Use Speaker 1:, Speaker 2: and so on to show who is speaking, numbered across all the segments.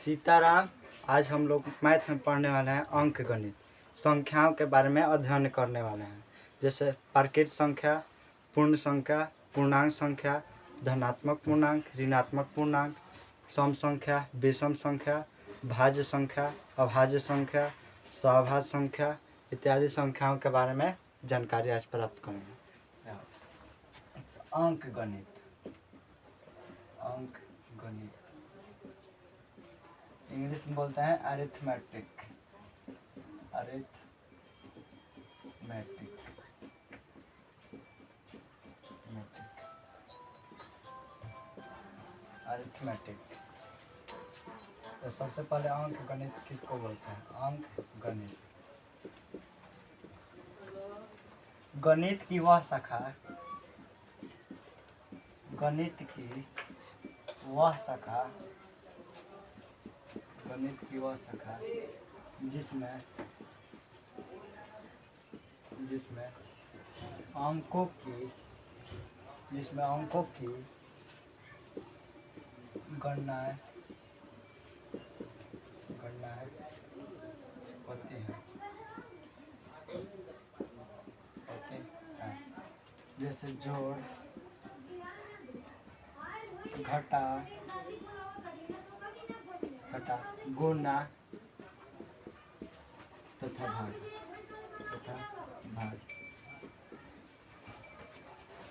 Speaker 1: सीताराम। आज हम लोग मैथ में पढ़ने वाले हैं अंक गणित, संख्याओं के बारे में अध्ययन करने वाले हैं। जैसे प्राकृत संख्या, पूर्ण संख्या, पूर्णांक संख्या, धनात्मक पूर्णांक, ऋणात्मक पूर्णांक, सम संख्या, विषम संख्या, भाज्य संख्या, अभाज्य संख्या, सहभाज्य संख्या इत्यादि संख्याओं के बारे में जानकारी आज प्राप्त करेंगे। अंक गणित, अंक गणित इंग्लिश में बोलते हैं अरिथमेटिक, अरिथमेटिक, अरिथमेटिक। तो सबसे पहले अंक गणित किसको बोलते हैं? अंक गणित, गणित की वह शाखा, गणित की वह शाखा, गणित की वह शाखा जिसमें अंकों की गणनाएं होती हैं। जैसे जोड़, घटा, गुणा तथा भाग।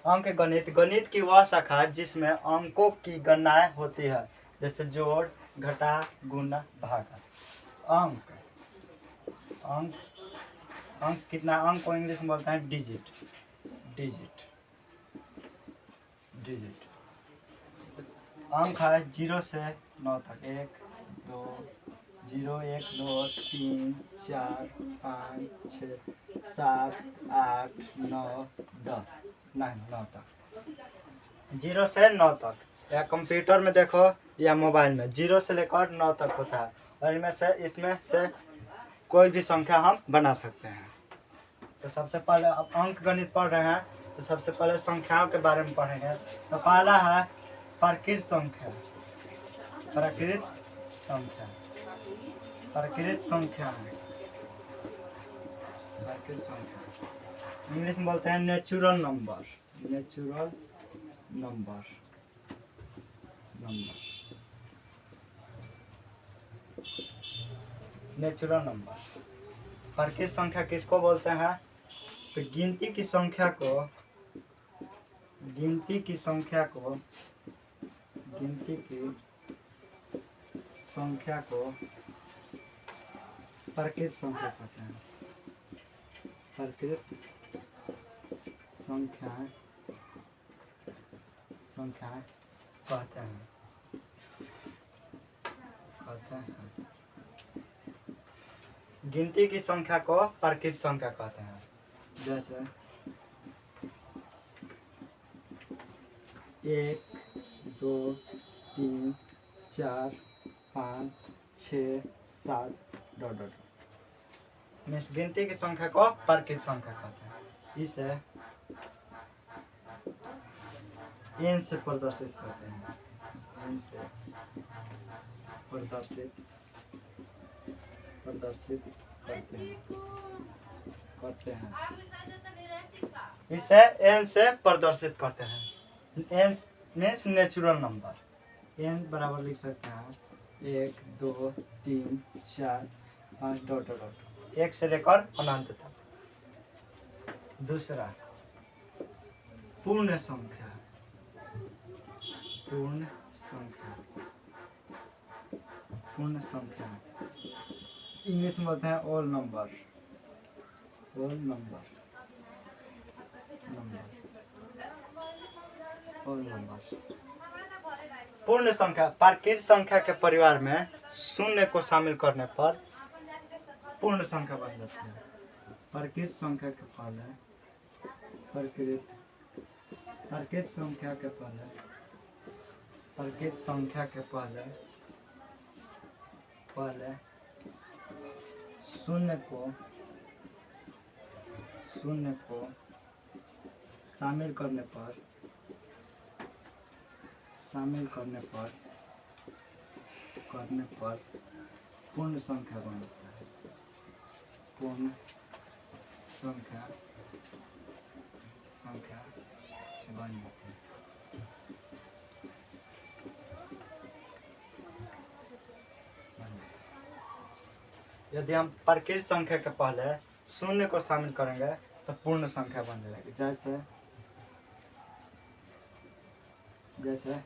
Speaker 1: अंक गणित, गणित की वह शाखा जिसमें अंकों की गणनाएं होती है। जैसे जोड़, घटा, गुणा, भाग। अंक कितना? अंक को इंग्लिश में बोलते हैं डिजिट। अंक है 0 से 9 तक। 1 2 0 1 2 3 4 5 6 7 8 9 10, नहीं 9 तक। 0 से 9 तक, या कंप्यूटर में देखो या मोबाइल में 0 से लेकर 9 तक होता है। और इसमें से कोई भी संख्या हम बना सकते हैं। तो सबसे पहले अब अंक गणित पढ़ रहे हैं, तो सबसे पहले संख्याओं के बारे में पढ़ेंगे। तो पहला है प्राकृत संख्या। इंग्लिश में बोलते हैं नेचुरल नंबर। प्राकृत संख्या किसको बोलते हैं? तो गिनती की संख्या को प्राकृत संख्या कहते हैं। प्राकृत संख्याएं कहते हैं। गिनती की संख्या को प्राकृत संख्या कहते हैं। जैसे 1 2 3 4 5 6 7 मीन्स गिनती की संख्या को प्राकृत संख्या कहते हैं। इसे n से प्रदर्शित करते हैं। इसे n से प्रदर्शित करते हैं। n means natural number. n बराबर लिख सकते हैं 1 2 3 4 5 ... 1 से लेकर अनंत तक। दूसरा पूर्ण संख्या। इंग्लिश में बोलते हैं ऑल नंबर। पूर्ण संख्या प्राकृत संख्या के परिवार में शून्य को शामिल करने पर पूर्ण संख्या बन जाती है। प्राकृत संख्या के पहले शून्य को शामिल करने पर करने पर पूर्ण संख्या बनता है, पूर्ण संख्या बन जाती है। यदि हम प्रकृत संख्या के पहले शून्य को शामिल करेंगे तो पूर्ण संख्या बन जाएगी। जैसे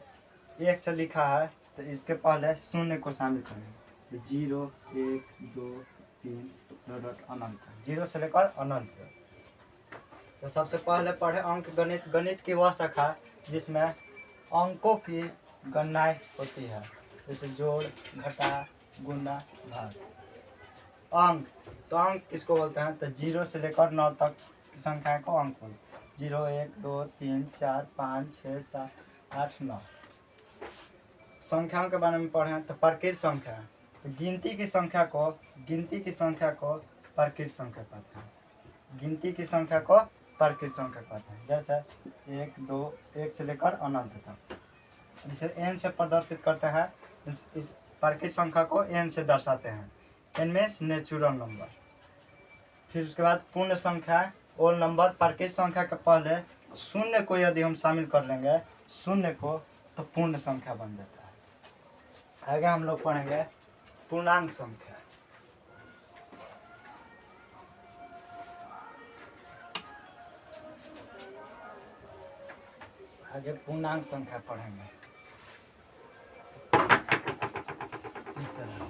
Speaker 1: एक से लिखा है तो इसके पहले शून्य को शामिल करेंगे, 0 1 2 3 डॉट अनंत, 0 से लेकर अनंत तक। तो सबसे पहले पढ़े अंक गणित। गणित की वह शाखा जिसमें अंकों की गणना होती है, जैसे जोड़, घटा, गुणा, भाग। अंक, तो अंक किसको बोलते हैं? तो 0 से लेकर 9 तक की संख्या को अंक बोलते हैं। 0 1 2 3 4 5 6 7 8 9। संख्याओं के बारे में पढ़े हैं तो प्रकृत संख्या, तो गिनती की संख्या को प्रकृत संख्या कहते हैं। गिनती की संख्या को प्रकृत संख्या कहते हैं। जैसे 1 2 1 से लेकर अनंत तक, इसे n से प्रदर्शित करते हैं। इस प्रकृत संख्या को n से दर्शाते हैं। n means natural number. फिर उसके बाद पूर्ण संख्या और नंबर। प्रकृत संख्या के पहले शून्य को यदि हम शामिल कर लेंगे, शून्य को, तो पूर्ण संख्या बन जाता है। आगे हम लोग पढ़ेंगे पूर्णांक संख्या। आगे पूर्णांक संख्या पढ़ेंगे। तीसरा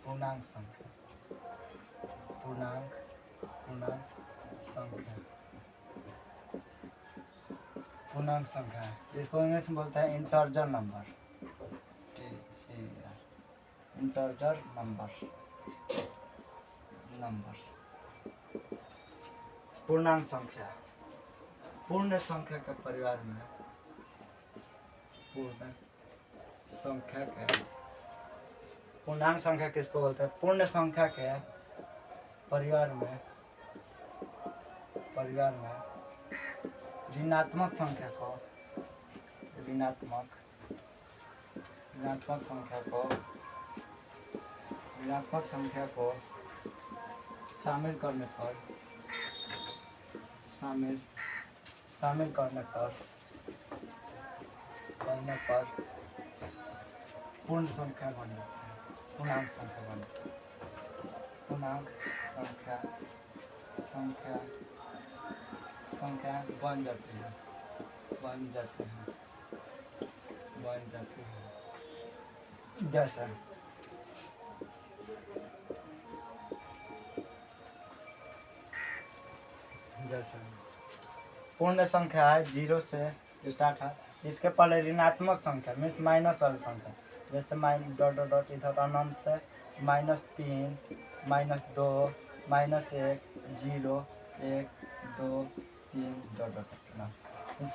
Speaker 1: पूर्णांक संख्या। पूर्णांक संख्या, पूर्णांक संख्या इसको इंग्लिश में बोलते हैं इंटरजर नंबर। इंटरजर नंबर। पूर्णांक संख्या, पूर्ण संख्या के परिवार में, पूर्णांक संख्या किसको बोलते हैं? पूर्ण संख्या के परिवार में ऋणात्मक संख्या को शामिल करने पर पूर्ण संख्या बन जाती है, पूर्णांक संख्या बन जाती है। पूर्णांक संख्या बन जाती है। जैसे पूर्ण संख्या है 0 से स्टार्ट है, इसके पहले ऋणात्मक संख्या मीन्स माइनस वाली संख्या, जैसे डॉट डॉट डॉट इधर अनंत से -3 -2 -1 0 1 2 3 डॉट डॉट डॉट।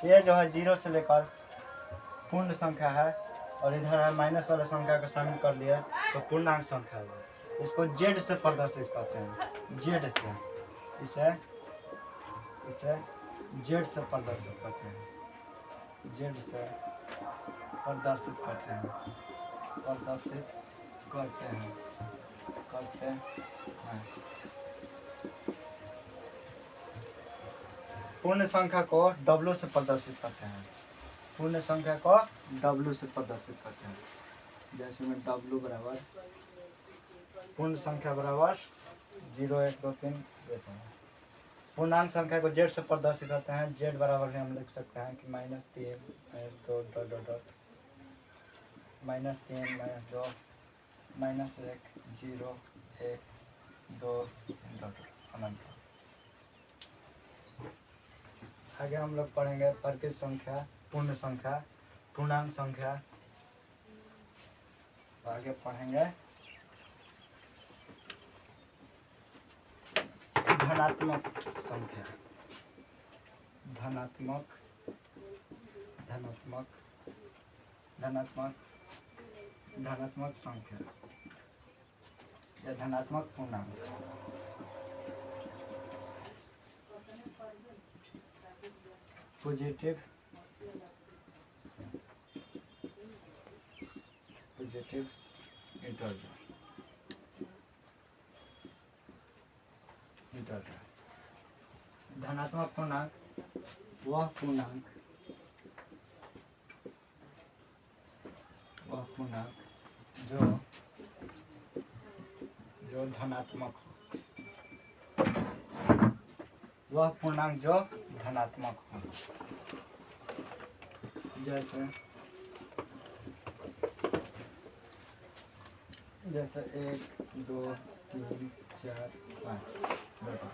Speaker 1: ये जो है 0 से लेकर पूर्ण संख्या है, और इधर है माइनस वाला संख्या को शामिल कर लिया तो पूर्णांक संख्या है। इसको जेड से प्रदर्शित करते हैं, जेड से, इसे जेड से प्रदर्शित करते हैं, पूर्ण संख्या को W से प्रदर्शित करते हैं, जैसे में W बराबर पूर्ण संख्या बराबर 0 1 2 3 जैसा है। पूर्णांक संख्या को जेड से प्रदर्शित करते हैं, जेड बराबर हम लिख सकते हैं कि -3 -2 डॉट डॉट डॉट -3 -2 -1 0 1 2 डॉट अनंत। आगे हम लोग पढ़ेंगे प्रकृत संख्या, पूर्ण संख्या, पूर्णांक संख्या। आगे पढ़ेंगे धनात्मक संख्या, धनात्मक संख्या या धनात्मक पूर्णांक। पॉजिटिव इंटर दो, इंटर दो। धनात्मक पूर्णांक वह पूर्णांक जो जो धनात्मक हो, वह पूर्णांक जो धनात्मक हो। जैसे 1 2 3 4 5 बेटा।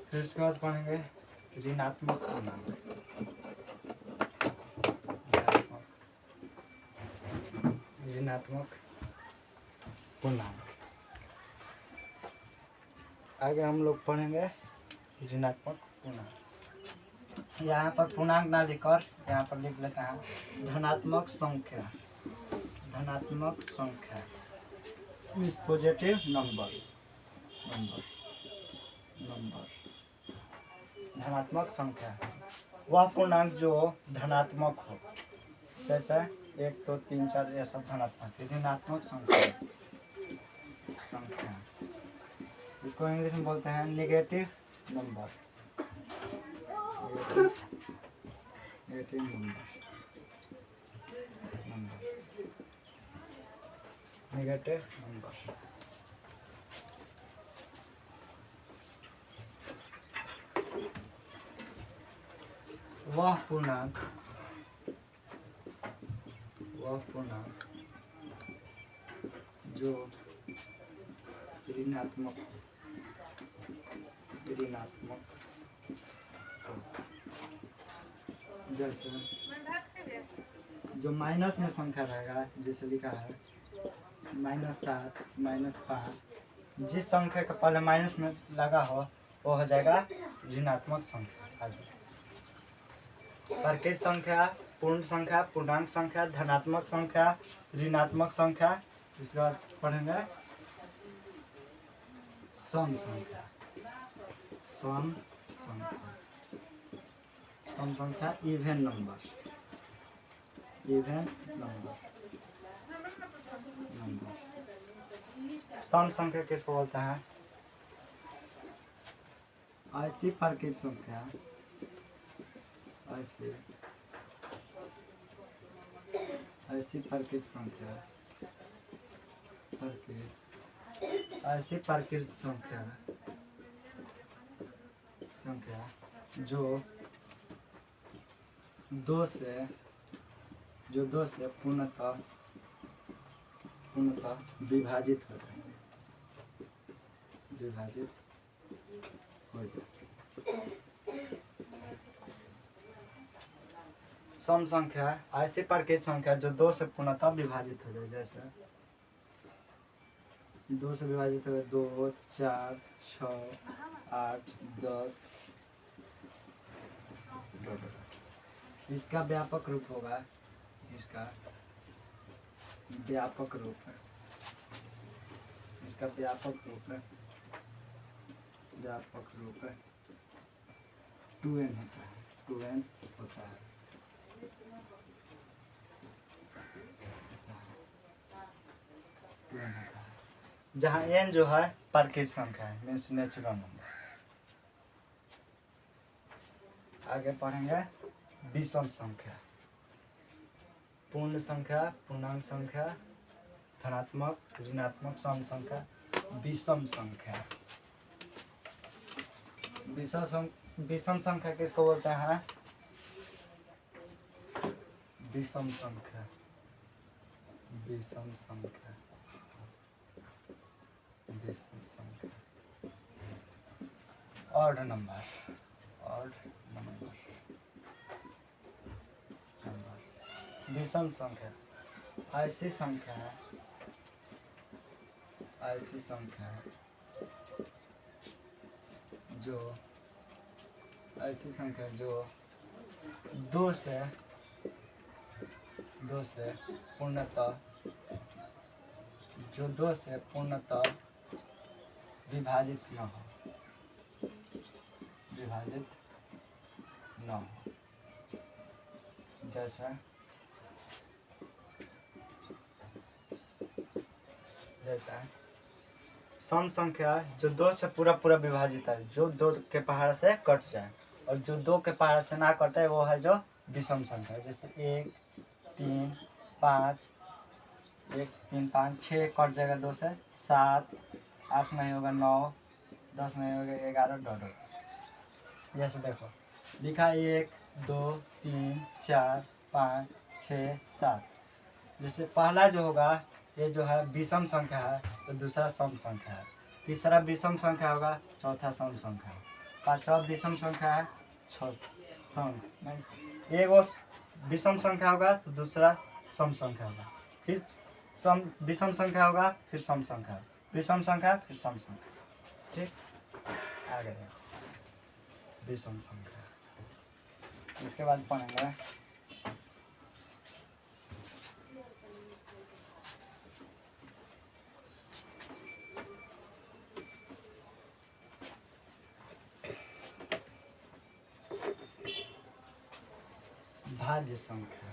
Speaker 1: फिर उसके बाद पढ़ेंगे ऋणात्मक पूर्णांक। ऋणात्मक पूर्णांक आगे हम लोग पढ़ेंगे ऋणात्मक पूर्णांक। यहाँ पर पूर्णांक ना लिखकर यहाँ पर लिख लेते हैं धनात्मक संख्या। धनात्मक संख्या मीन्स पॉजिटिव नंबर। धनात्मक संख्या वह पूर्णांक जो धनात्मक हो, जैसे 1 2 3 4 ये सब धनात्मक। ऋणात्मक संख्या इसको इंग्लिश में बोलते हैं negative number. Negative number, negative number. वह पूर्णांक जो ऋणात्मक जैसे जो माइनस में संख्या रहेगा, जैसे लिखा है -7 -5, जिस संख्या का पहले माइनस में लगा हो वो हो जाएगा ऋणात्मक संख्या। परकेज संख्या, पूर्ण संख्या, पूर्णांक संख्या, धनात्मक संख्या, ऋणात्मक संख्या। इसके बाद पढ़ेंगे सम संख्या। सम संख्या इवन नंबर। सम संख्या किसको बोलते हैं? ऐसी परकेज संख्या, ऐसी परकेज संख्या जो दो से पूर्णतः विभाजित हो जाए। सम संख्या ऐसी परकेज संख्या जो 2 से पूर्णतः विभाजित हो जाए। जैसे 2 से विभाजित हो गए 2 4 6 8 10। इसका व्यापक रूप होगा, व्यापक रूप 2n होता है। जहाँ n जो है परकेज संख्या है, मीन्स नेचुरल नंबर। आगे पढ़ेंगे विषम संख्या। पूर्ण संख्या, पूर्णांक संख्या, धनात्मक, ऋणात्मक, सम संख्या, विषम संख्या। विषम संख्या किसको बोलते हैं? विषम संख्या ऑड नंबर। विषम संख्या ऐसी संख्या जो 2 से पूर्णतः विभाजित न हो। जैसे जैसा है सम संख्या जो 2 से पूरा पूरा विभाजित है, जो 2 के पहाड़ से कट जाए, और जो 2 के पहाड़ से ना कटे वो है जो विषम संख्या है। जैसे 1 3 5, 1 3 5 6 कट जाएगा 2 से, 7 8 नहीं होगा 9 10 नहीं होगा 11 डॉट होगा। जैसे देखो लिखा 1 2 3 4 5 6 7। जैसे पहला जो होगा ये जो है विषम संख्या है, तो दूसरा सम संख्या है, तीसरा विषम संख्या होगा, चौथा सम संख्या है, पांचवा विषम संख्या है, एक विषम संख्या होगा तो दूसरा सम संख्या होगा, फिर सम विषम संख्या होगा, फिर सम संख्या, विषम संख्या, फिर सम संख्या। ठीक, आगे विषम संख्या। इसके बाद पढ़ेंगे भाज्य संख्या।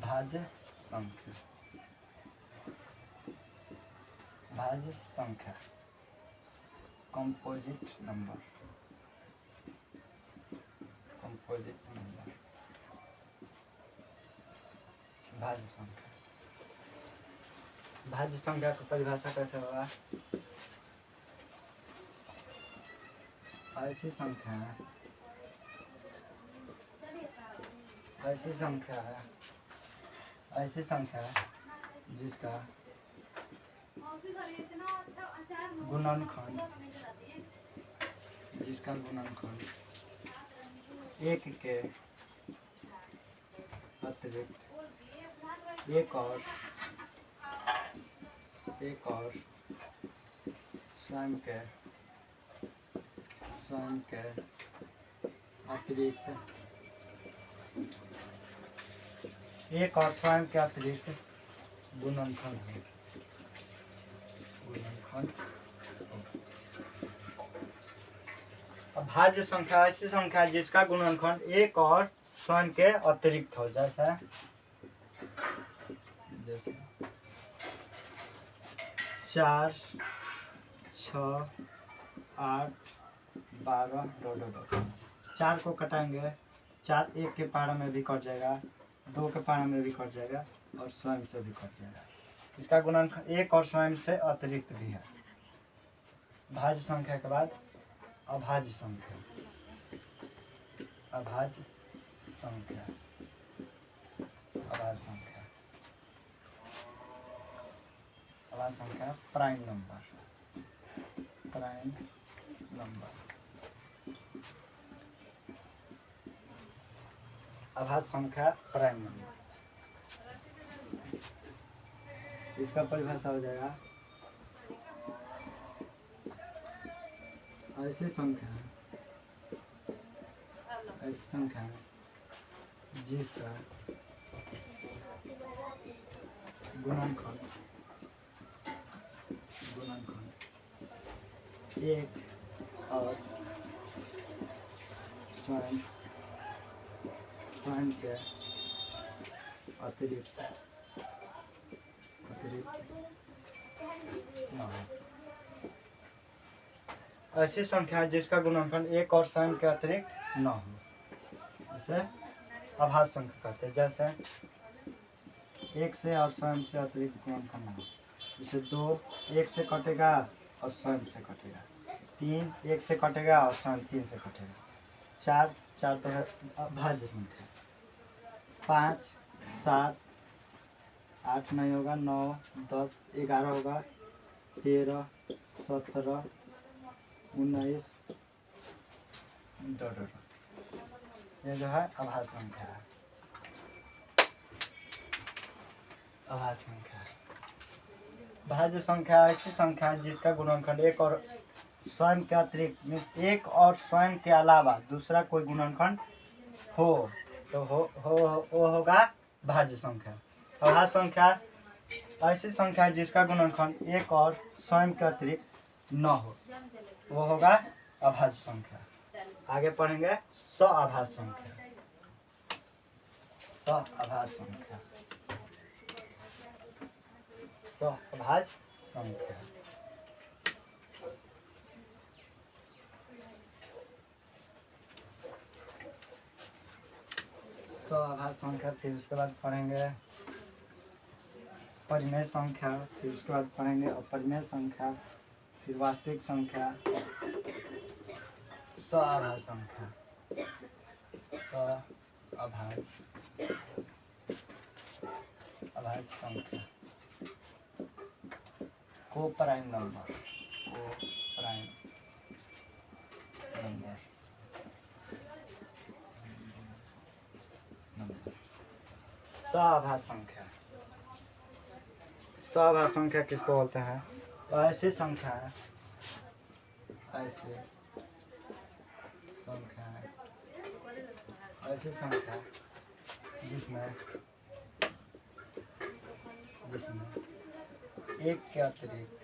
Speaker 1: भाज्य संख्या, भाज्य संख्या, कंपोजिट नंबर, कंपोजिट नंबर, भाज्य संख्या। भाज्य संख्या की परिभाषा कैसे होगा? ऐसी संख्या है, ऐसी संख्या है, ऐसी संख्या है जिसका गुणनखंड, जिसका गुणनखंड एक के अतिरिक्त एक और स्वयं के अतिरिक्त एक और स्वयं के अतिरिक्त गुणनखंड है, गुणनखंड। अब भाज्य संख्या ऐसी संख्या है जिसका गुणनखंड एक और स्वयं के अतिरिक्त हो, जैसे 4 6 8 12 डॉट। 4 को कटाएंगे, 4 1 के पहाड़ा में भी कट जाएगा, 2 के पहाड़ा में भी कट जाएगा, और स्वयं से भी कट जाएगा। इसका गुणनखंड एक और स्वयं से अतिरिक्त भी है। भाज्य संख्या के बाद अभाज्य संख्या, अभाज्य संख्या, अभाज्य संख्या, अभाज्य संख्या प्राइम नंबर, प्राइम नंबर, अभाज्य संख्या प्राइम नंबर। इसका परिभाषा हो जाएगा ऐसी संख्या जिसका गुणनखंड एक और स्वयं के अतिरिक्त न हो। ऐसी संख्या जिसका गुणनखंड एक और स्वयं के अतिरिक्त न हो, इसे अभाज्य संख्या कहते हैं। जैसे 1 से और स्वयं से अतिरिक्त गुणनखंड न हो, जैसे 2 1 से कटेगा और स्वयं से कटेगा, 3 1 से कटेगा और स्वयं 3 से कटेगा, 4 तो है अभाज्य संख्या, 5 7 8 नहीं होगा, 9 10 11 होगा, 13 17 19 डॉट। ये जो है अभाज्य संख्या है, अभाज्य संख्या। भाज्य संख्या ऐसी संख्या है जिसका गुणनखंड एक और स्वयं के अतिरिक्त एक और स्वयं के अलावा दूसरा कोई गुणनखंड हो तो वो होगा भाज्य संख्या। अभाज्य संख्या ऐसी संख्या है जिसका गुणनखंड एक और स्वयं के अतिरिक्त न हो, वो होगा अभाज्य संख्या। आगे पढ़ेंगे सअभाज्य संख्या, सअभाज्य संख्या। सहभाज्य संख्या। सहभाज्य संख्या, फिर उसके बाद पढ़ेंगे परिमेय संख्या, फिर उसके बाद पढ़ेंगे अपरिमेय संख्या, फिर वास्तविक संख्या, सहअभाज्य संख्या, अभाज्य संख्या, कोप्राइम नंबर, सहअभाज्य संख्या। सहअभाज्य संख्या किसको बोलते हैं? तो ऐसी संख्या है, ऐसी संख्या जिसमें एक के अतिरिक्त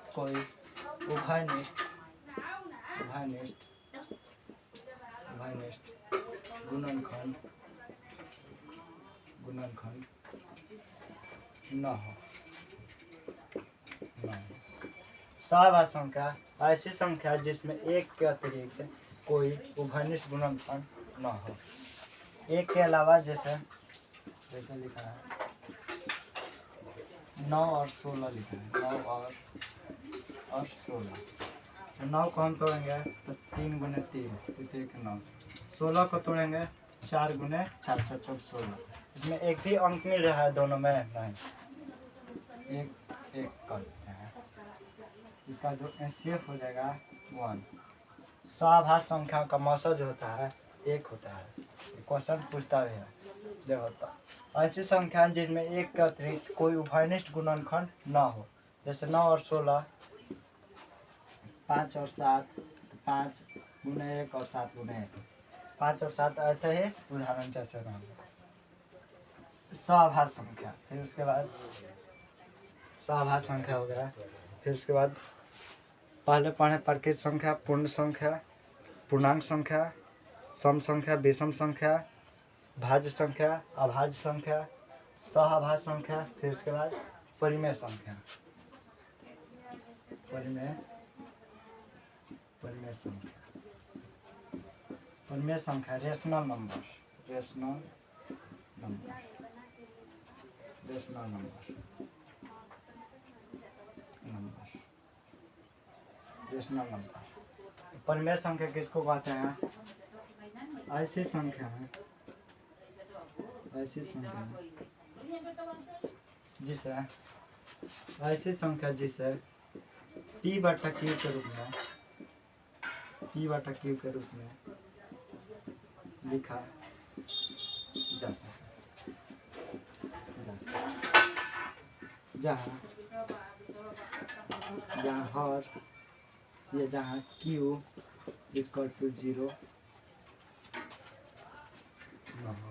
Speaker 1: कोई उभयनिष्ठ गुणनखंड न हो। सहअभाज्य संख्या ऐसी संख्या जिसमें एक के अतिरिक्त कोई उभयनिष्ठ गुणनखंड न हो। एक के अलावा जैसे लिखा है 9 और 16 लिखा है, 9 और 16। 9 को हम तोड़ेंगे तो 3 गुने 3 तो 9। 16 को तोड़ेंगे 4 गुने 4 4 4 16। इसमें एक भी अंक मिल रहा है दोनों में? नहीं, एक कर देते हैं। इसका जो एचसीएफ हो जाएगा 1। सहअभाज्य संख्या का मौसा जो होता है 1 होता है। क्वेश्चन पूछता है, देखो तो ऐसी संख्या जिनमें एक के अतिरिक्त कोई उभयनिष्ठ गुणनखंड न हो। जैसे 9 और 16, 5 और 7, 5 गुने 1 और 7 गुने 1, 5 और 7 ऐसे ही उदाहरण जैसे रहेंगे। सहअभाज्य संख्या, फिर उसके बाद सहअभाज्य संख्या हो गया। फिर उसके बाद पहले पढ़े प्रकृत संख्या, पूर्ण संख्या, पूर्णांक संख्या, सम संख्या, विषम संख्या, भाज्य संख्या, अभाज्य संख्या, सहअभाज्य संख्या, फिर उसके बाद परिमेय संख्या। परिमेय संख्या रेशनल नंबर। परिमेय संख्या किसको कहते हैं? ऐसी संख्या है जिसे p/q के रूप में लिखा जा सकता है, जहाँ q इक्वल टू 0 न हो,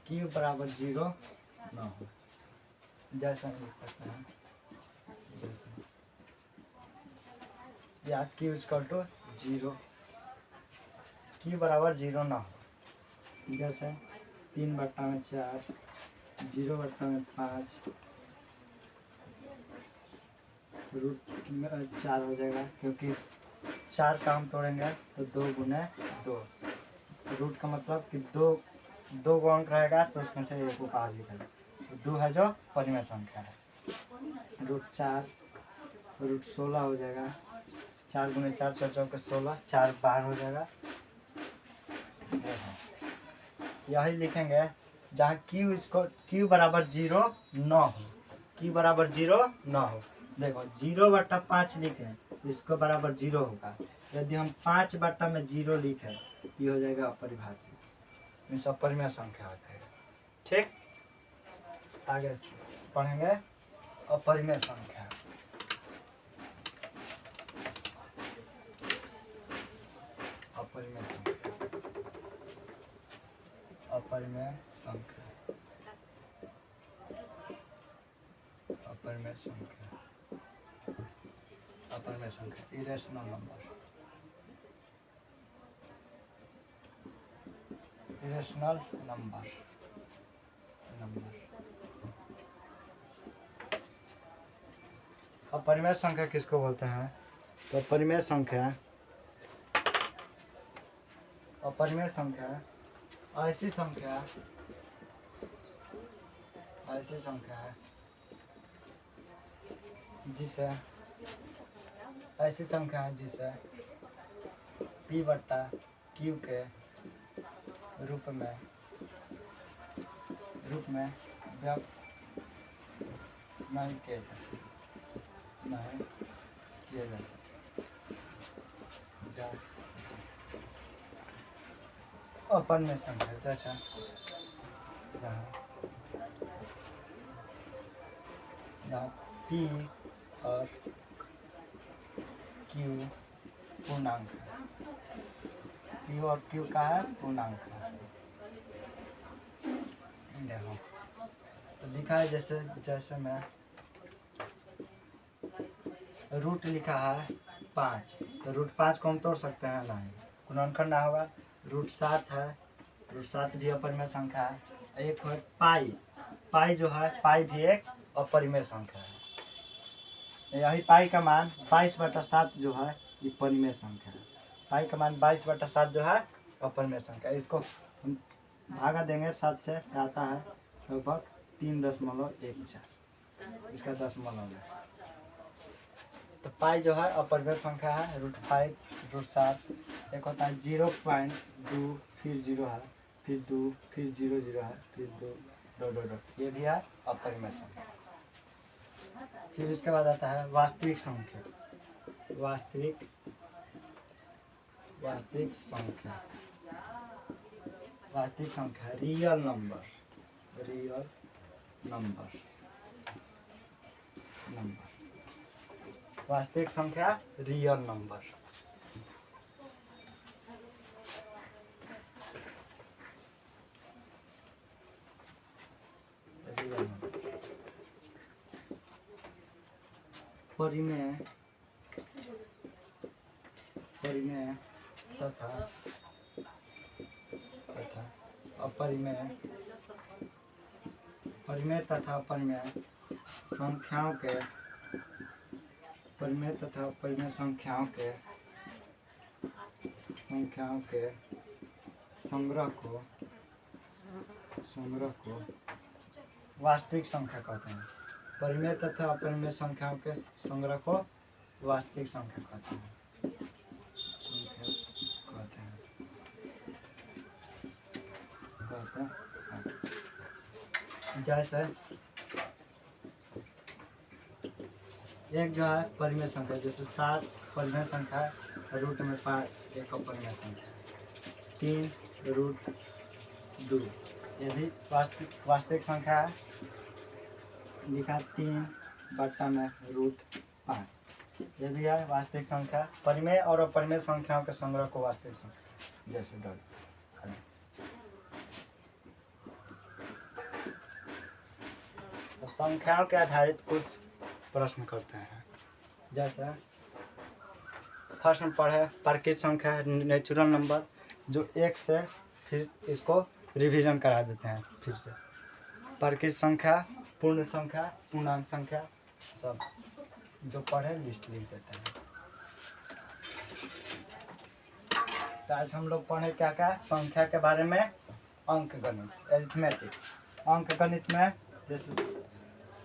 Speaker 1: q बराबर 0 न हो। जैसा लिख सकते हैं, या q इक्वल टू 0, q बराबर 0 ना हो। जैसे 3/4, 0/5, √4 हो जाएगा, क्योंकि 4 का हम तोड़ेंगे तो 2 गुने 2। रूट का मतलब कि दो अंक रहेगा तो उसमें से एक को बाहर निकालेगा। 2 है जो परिमेय संख्या है। √4, √16 हो जाएगा। 4 गुने 4 4 4 16, 4 बाहर हो जाएगा। यही लिखेंगे जहाँ q बराबर 0 न हो। देखो 0/5 लिखे, इसको बराबर 0 होगा। यदि हम 5/0 लिखे ये हो जाएगा अपरिभाषित, अपरिमेय संख्या हो जाएगा। ठीक, आगे पढ़ेंगे अपरिमेय संख्या। अपरिमेय संख्या, इरेशनल नंबर, इरेशनल नंबर। अपरिमेय संख्या किसको बोलते हैं? तो अपरिमेय संख्या ऐसी संख्या है जिसे P बट्टा Q के रूप में व्यक्त नहीं किया जा सकता। अपरिमेय संख्या जैसा जहाँ P और Q पूर्णांक है, P और Q का है पूर्णांक है। देखो तो लिखा है जैसे मैं रूट लिखा है 5, तो रूट 5 को हम तोड़ सकते हैं? नहीं, गुणनखंड ना होगा। रूट 7 है, रूट 7 भी अपरिमेय संख्या है। एक है पाई जो है, पाई भी एक अपरिमेय संख्या है। यही पाई का मान 22/7 जो है ये परिमेय संख्या है। पाई का मान 22/7 जो है अपरिमेय संख्या। इसको हम भागा देंगे 7 से, आता है लगभग 3.14, इसका दशमलव है। तो पाई जो है अपरिमेय संख्या है। रूट 5, रूट 7, एक होता है 0.2, फिर 0 है, फिर 2, फिर 0 है, फिर 2, ये भी है अपरिमेय संख्या। फिर इसके बाद आता है वास्तविक संख्या। वास्तविक संख्या रियल नंबर। वास्तविक संख्या रियल नंबर। परिमेय तथा अपरिमेय संख्याओं के संग्रह को वास्तविक संख्या कहते हैं। परिमेय तथा अपरिमेय संख्याओं के संग्रह को वास्तविक संख्या कहते हैं। जैसे एक जो है परिमेय संख्या, जैसे 7 परिमेय संख्या है, रूट में 5 एक अपरिमेय संख्या, 3 रूट 2 ये भी वास्तविक संख्या है। लिखा 3 बट्टा में रूट 5 ये भी है वास्तविक संख्या। परिमेय और अपरिमेय संख्याओं के संग्रह को वास्तविक संख्या जैसे डॉट। तो संख्याओं के आधारित कुछ प्रश्न करते हैं। जैसे फर्स्ट में पढ़े प्राकृत संख्या है नेचुरल नंबर, जो 1 से, फिर इसको रिवीजन करा देते हैं फिर से। प्राकृत संख्या, पूर्ण संख्या, पूर्णांक संख्या, सब जो पढ़े लिस्ट लिख देते हैं। तो आज हम लोग पढ़े क्या क्या संख्या के बारे में। अंक गणित, अरिथमेटिक। अंक गणित में जैसे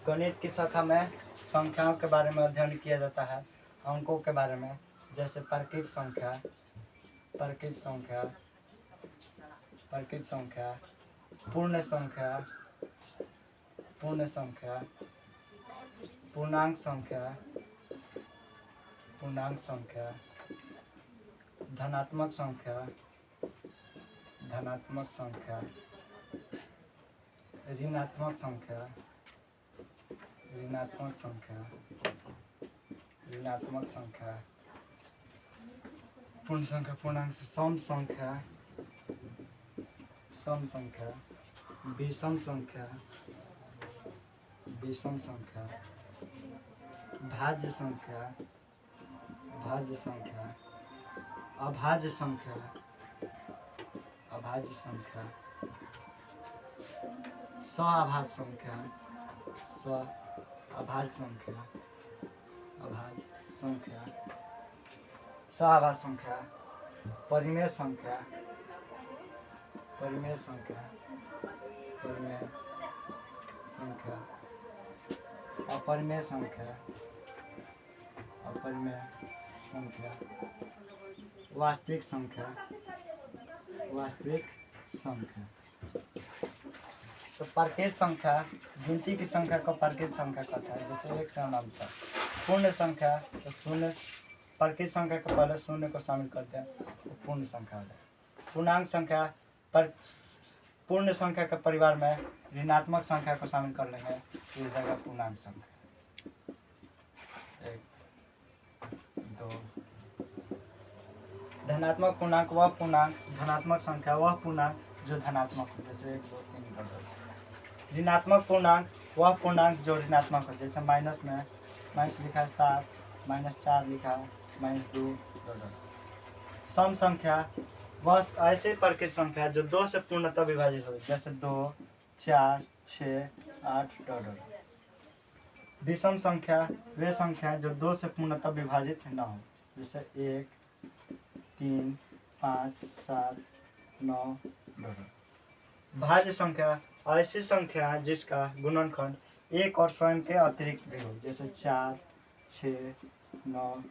Speaker 1: गणित की शाखा में संख्याओं के बारे में अध्ययन किया जाता है। अंकों के बारे में जैसे प्राकृत संख्या, पूर्ण संख्या, पूर्णांक संख्या, धनात्मक संख्या, ऋणात्मक संख्या, पूर्ण संख्या, पूर्णांक, सम संख्या, विषम संख्या, भाज्य संख्या, भाज्य संख्या, अभाज्य संख्या, अभाज्य संख्या, सअभाज्य संख्या, सअभाज्य संख्या, अभाज्य संख्या, सअभाज्य संख्या, परिमेय संख्या, परिमेय संख्या, परिमेय संख्या, अपरिमेय संख्या, अपरिमेय संख्या, वास्तविक संख्या, वास्तविक संख्या। तो परकेज संख्या गिनती की संख्या को परकेज संख्या कहता है, जैसे 1 से अनंत तक। पूर्ण संख्या तो शून्य, परकेज संख्या के पहले शून्य को शामिल करते हैं तो पूर्ण संख्या हो जाए। पूर्णांक संख्या पर पूर्ण संख्या के परिवार में ऋणात्मक संख्या को शामिल कर लेंगे तो ये जाएगा पूर्णांक संख्या। 1 2। धनात्मक पूर्णांक वह पूर्णांक, धनात्मक संख्या वह पूर्णांक जो धनात्मक हो, जैसे 1 2 3 4। ऋणात्मक पूर्णांक वह पूर्णांक जो ऋणात्मक हो, जैसे माइनस में माइनस लिखा है 7, -4 लिखा है, -2 सम संख्या वह ऐसे परकेज संख्या जो 2 से पूर्णतः विभाजित हो, जैसे 2 4 6 8 विषम संख्या वे संख्या जो 2 से पूर्णतः विभाजित न हो, जैसे 1 3 5 7 9 भाज्य संख्या ऐसी संख्या जिसका गुणनखंड 1 और स्वयं के अतिरिक्त भी हो, जैसे 4 6 9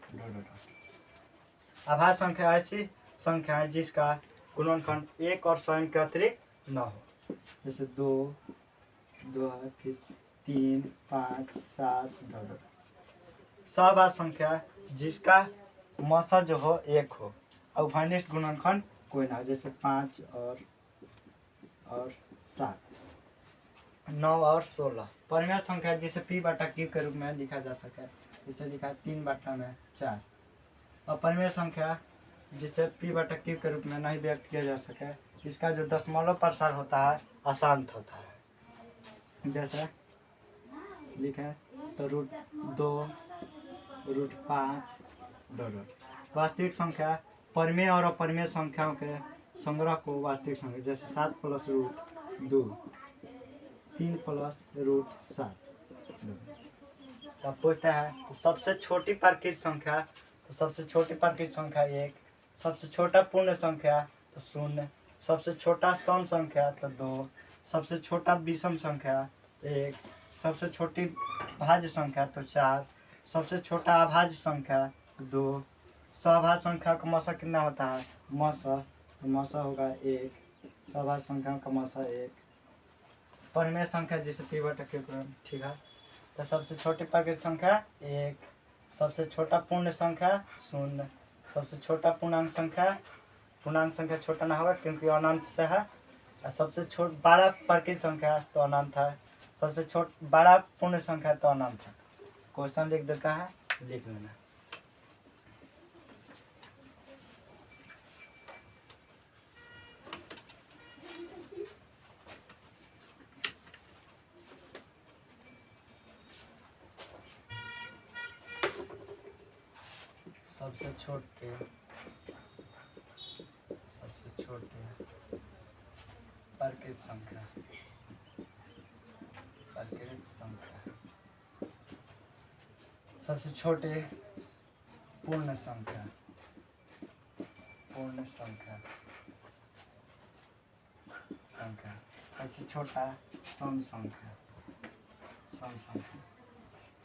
Speaker 1: अभाज्य संख्या ऐसी संख्या है जिसका गुणनखंड 1 और स्वयं के अतिरिक्त न हो, जैसे 2 2 फिर 3 5 7 सअभाज्य संख्या जिसका मसा जो हो 1 हो और घनिष्ठ गुणनखंड कोई ना हो, जैसे 5 और 7 9 और 16। परिमेय संख्या जिसे p/q के रूप में लिखा जा सके, जिसे लिखा है 3/4। और परिमेय संख्या जिसे p/q के रूप में नहीं व्यक्त किया जा सके, इसका जो दशमलव प्रसार होता है अशांत होता है, जैसे लिखे तो √2 √5 वास्तविक संख्या परिमेय और अपरिमेय संख्याओं के संग्रह को वास्तविक संख्या, जैसे 7 + √2 3 + √7। अब पूछता है तो सबसे छोटी परकेज संख्या, तो सबसे छोटी परकेज संख्या 1, सबसे छोटा पूर्ण संख्या तो 0, सबसे छोटा सम संख्या तो 2, सबसे छोटा विषम संख्या 1, सबसे छोटी भाज्य संख्या तो 4, सबसे छोटा अभाज्य संख्या 2। सअभाज्य संख्या का मसा कितना होता है, मसा तो मसा होगा 1, सअभाज्य संख्या का मसा 1। परिमेय संख्या जिसे p/q, ठीक है। तो सबसे छोटी परकेज संख्या 1, सबसे छोटा पूर्ण संख्या 0, सबसे छोटा पूर्णांक संख्या छोटा ना होगा क्योंकि अनंत से है, और सबसे बड़ा परकेज संख्या तो अनंत है, सबसे बड़ा पूर्ण संख्या तो अनंत है। क्वेश्चन लिख देता है, लिख लेना। सबसे छोटे परकेज संख्या, सबसे छोटे पूर्ण संख्या, सबसे छोटा सम संख्या,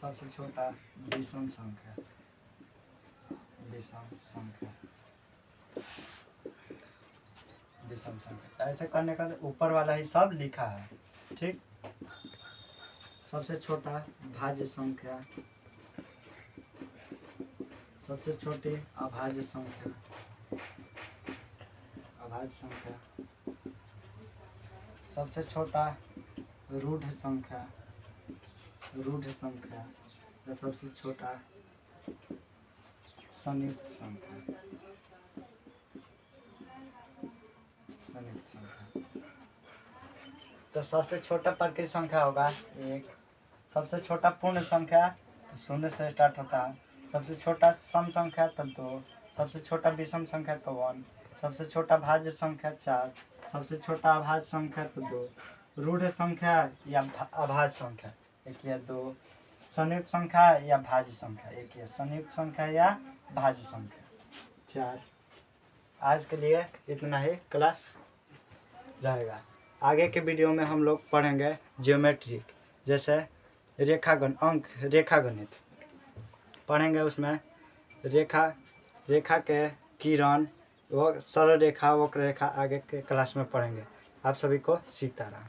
Speaker 1: सबसे छोटा विषम संख्या, ऐसे करने का ऊपर वाला ही सब लिखा है, ठीक। सबसे छोटा भाज्य संख्या, सबसे छोटी अभाज्य संख्या, सबसे छोटा रूढ़ संख्या, या सबसे छोटा संयुक्त संख्या, तो सबसे छोटा परकेज संख्या होगा 1, सबसे छोटा पूर्ण संख्या तो 0 से स्टार्ट होता है, सबसे छोटा सम संख्या तो 2, सबसे छोटा विषम संख्या तो 1, सबसे छोटा भाज्य संख्या 4, सबसे छोटा अभाज्य संख्या तो 2, रूढ़ संख्या या अभाज्य संख्या एक या 2, संयुक्त संख्या या भाज्य संख्या एक या संयुक्त संख्या या भाज्य संख्या 4। आज के लिए इतना ही क्लास रहेगा। आगे के वीडियो में हम लोग पढ़ेंगे ज्योमेट्री, जैसे रेखागणित पढ़ेंगे। उसमें रेखा के किरण, वो सरल रेखा, वक्र रेखा आगे के क्लास में पढ़ेंगे। आप सभी को सीताराम।